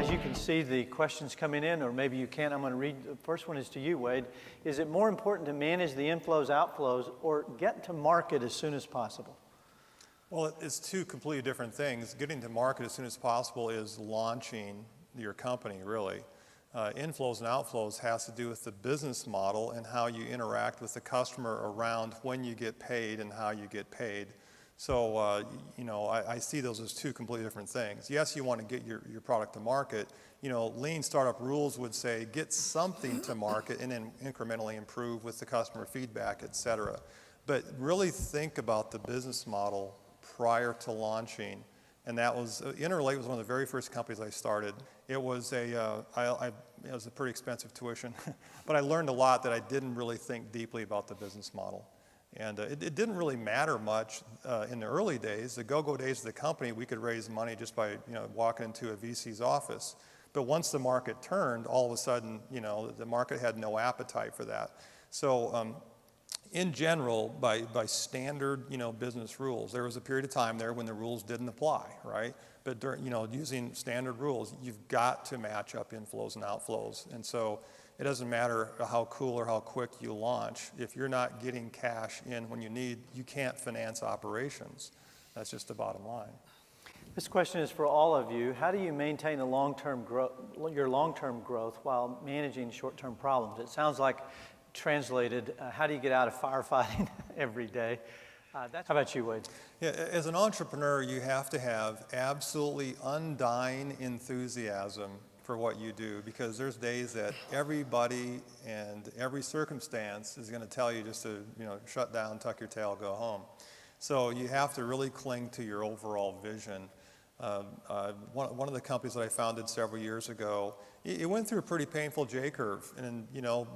As you can see the questions coming in, or maybe you can't, I'm going to read. The first one is to you, Wade. Is it more important to manage the inflows, outflows, or get to market as soon as possible? Well, it's two completely different things. Getting to market as soon as possible is launching your company, really. Inflows and outflows has to do with the business model and how you interact with the customer around when you get paid and how you get paid. So, I see those as two completely different things. Yes, you want to get your product to market. Lean startup rules would say get something to market and then incrementally improve with the customer feedback, et cetera. But really think about the business model prior to launching. And that was, Interlake was one of the very first companies I started. It was it was a pretty expensive tuition, but I learned a lot that I didn't really think deeply about the business model. And it didn't really matter much in the early days. The go-go days of the company, we could raise money just by walking into a VC's office. But once the market turned, all of a sudden, the market had no appetite for that. So in general, by standard business rules, there was a period of time there when the rules didn't apply, right? But using standard rules, you've got to match up inflows and outflows. And so it doesn't matter how cool or how quick you launch. If you're not getting cash in when you need, you can't finance operations. That's just the bottom line. This question is for all of you. How do you maintain your long-term growth while managing short-term problems? It sounds like, translated, how do you get out of firefighting every day? How about you, Wade? Yeah, as an entrepreneur, you have to have absolutely undying enthusiasm for what you do, because there's days that everybody and every circumstance is going to tell you just to shut down, tuck your tail, go home. So you have to really cling to your overall vision. One of the companies that I founded several years ago, it went through a pretty painful J-curve, and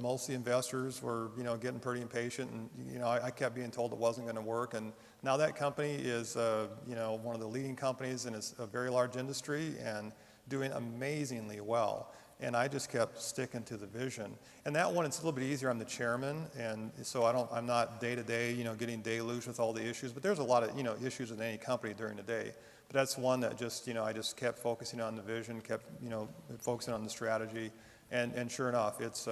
most of the investors were getting pretty impatient, and I kept being told it wasn't going to work, and now that company is one of the leading companies in a very large industry and doing amazingly well. And I just kept sticking to the vision. And that one, it's a little bit easier. I'm the chairman, and so I'm not day to day, getting deluged with all the issues. But there's a lot of issues in any company during the day. But that's one that just I just kept focusing on the vision, kept focusing on the strategy, and sure enough, it's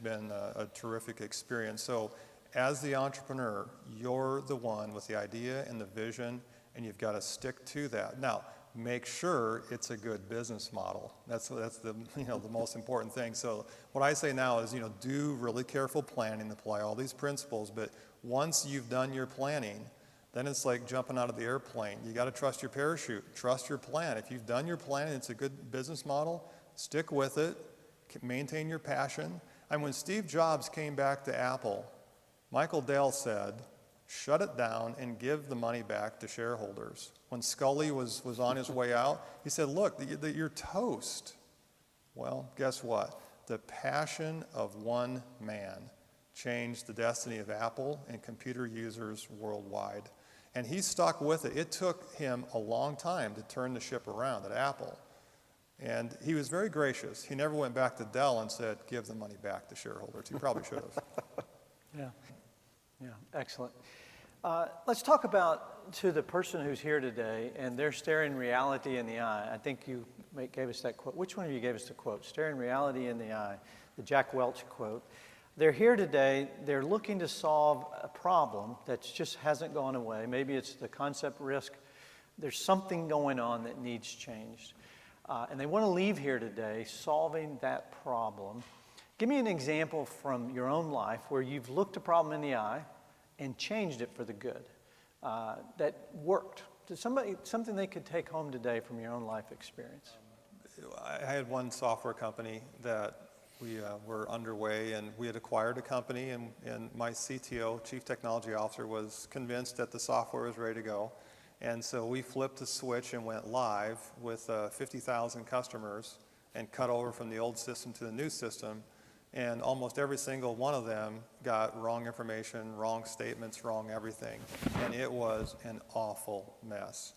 been a terrific experience. So as the entrepreneur, you're the one with the idea and the vision, and you've got to stick to that. Now, make sure it's a good business model. That's the the most important thing. So what I say now is do really careful planning, apply all these principles. But once you've done your planning, then it's like jumping out of the airplane. You got to trust your parachute, trust your plan. If you've done your plan and it's a good business model, stick with it, maintain your passion. And when Steve Jobs came back to Apple, Michael Dell said, shut it down and give the money back to shareholders. When Scully was on his way out, he said, look, you're toast. Well, guess what? The passion of one man changed the destiny of Apple and computer users worldwide. And he stuck with it. It took him a long time to turn the ship around at Apple. And he was very gracious. He never went back to Dell and said, give the money back to shareholders. He probably should have. Yeah, excellent. Let's talk about to the person who's here today, and they're staring reality in the eye. I think you gave us that quote. Which one of you gave us the quote? Staring reality in the eye, the Jack Welch quote. They're here today. They're looking to solve a problem that just hasn't gone away. Maybe it's the concept risk. There's something going on that needs changed. And they want to leave here today solving that problem. Give me an example from your own life where you've looked a problem in the eye and changed it for the good, that worked. Something they could take home today from your own life experience. I had one software company that we were underway, and we had acquired a company, and my CTO, Chief Technology Officer, was convinced that the software was ready to go. And so we flipped the switch and went live with 50,000 customers and cut over from the old system to the new system. And almost every single one of them got wrong information, wrong statements, wrong everything. And it was an awful mess.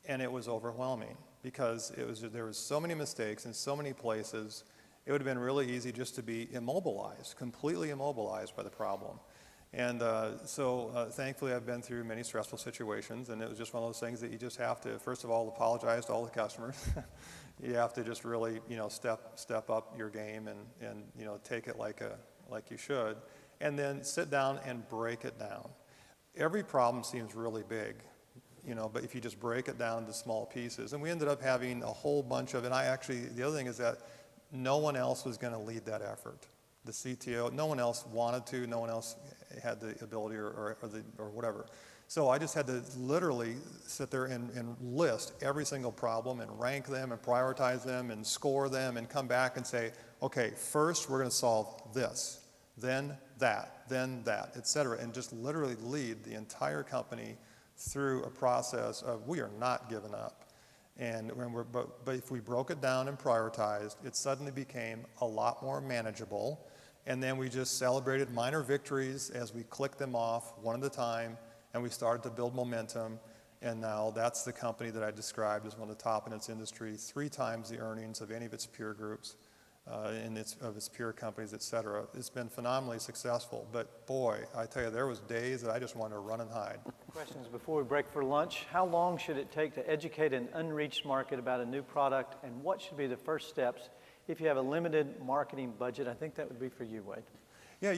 And it was overwhelming because there was so many mistakes in so many places. It would have been really easy just to be immobilized, completely immobilized by the problem. And so thankfully I've been through many stressful situations, and it was just one of those things that you just have to, first of all, apologize to all the customers. You have to just really, step up your game and take it like you should, and then sit down and break it down. Every problem seems really big, but if you just break it down into small pieces. And we ended up having a whole bunch of, the other thing is that no one else was going to lead that effort. The CTO, no one else wanted to, no one else had the ability or whatever. So I just had to literally sit there and list every single problem and rank them and prioritize them and score them and come back and say, okay, first we're going to solve this, then that, et cetera, and just literally lead the entire company through a process of we are not giving up. And but if we broke it down and prioritized, it suddenly became a lot more manageable. And then we just celebrated minor victories as we clicked them off one at a time, and we started to build momentum. And now that's the company that I described as one of the top in its industry, 3 times the earnings of any of its peer groups, of its peer companies, et cetera. It's been phenomenally successful. But boy, I tell you, there was days that I just wanted to run and hide. Questions before we break for lunch. How long should it take to educate an unreached market about a new product, and what should be the first steps if you have a limited marketing budget? I think that would be for you, Wade. Yeah,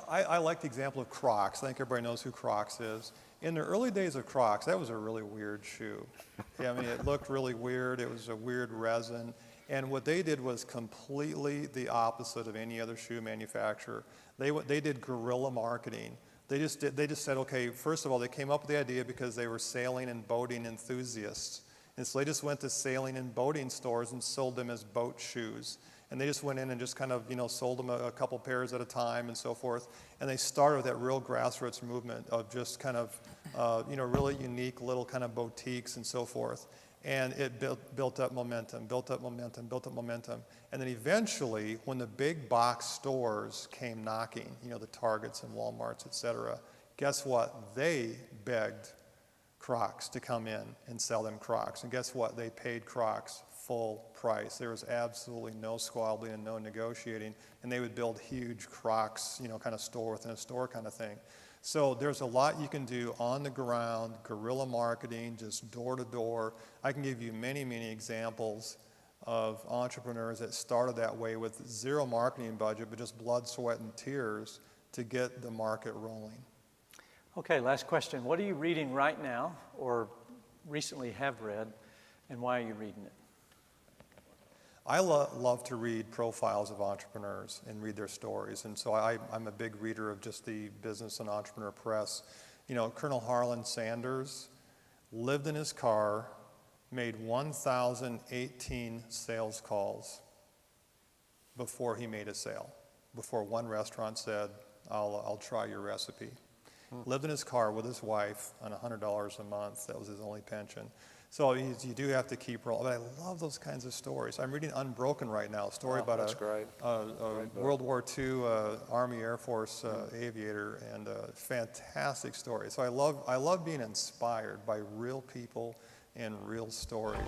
I like the example of Crocs. I think everybody knows who Crocs is. In the early days of Crocs, that was a really weird shoe. Yeah, it looked really weird. It was a weird resin. And what they did was completely the opposite of any other shoe manufacturer. They did guerrilla marketing. They just said, okay, first of all, they came up with the idea because they were sailing and boating enthusiasts. And so they just went to sailing and boating stores and sold them as boat shoes. And they just went in and just kind of, sold them a couple pairs at a time and so forth. And they started with that real grassroots movement of just kind of, really unique little kind of boutiques and so forth. And it built up momentum. And then eventually, when the big box stores came knocking, the Targets and Walmarts, et cetera, guess what? They begged Crocs to come in and sell them Crocs. And guess what? They paid Crocs full price. There was absolutely no squabbling and no negotiating. And they would build huge Crocs, kind of store within a store kind of thing. So there's a lot you can do on the ground, guerrilla marketing, just door to door. I can give you many, many examples of entrepreneurs that started that way with zero marketing budget, but just blood, sweat, and tears to get the market rolling. Okay, last question. What are you reading right now or recently have read, and why are you reading it? I love to read profiles of entrepreneurs and read their stories. And so I'm a big reader of just the business and entrepreneur press. Colonel Harlan Sanders lived in his car, made 1,018 sales calls before he made a sale, before one restaurant said, I'll try your recipe. Lived in his car with his wife on $100 a month. That was his only pension. So you do have to keep rolling. But I love those kinds of stories. I'm reading Unbroken right now, a story about a World War II Army Air Force aviator, and a fantastic story. So I love being inspired by real people and real stories.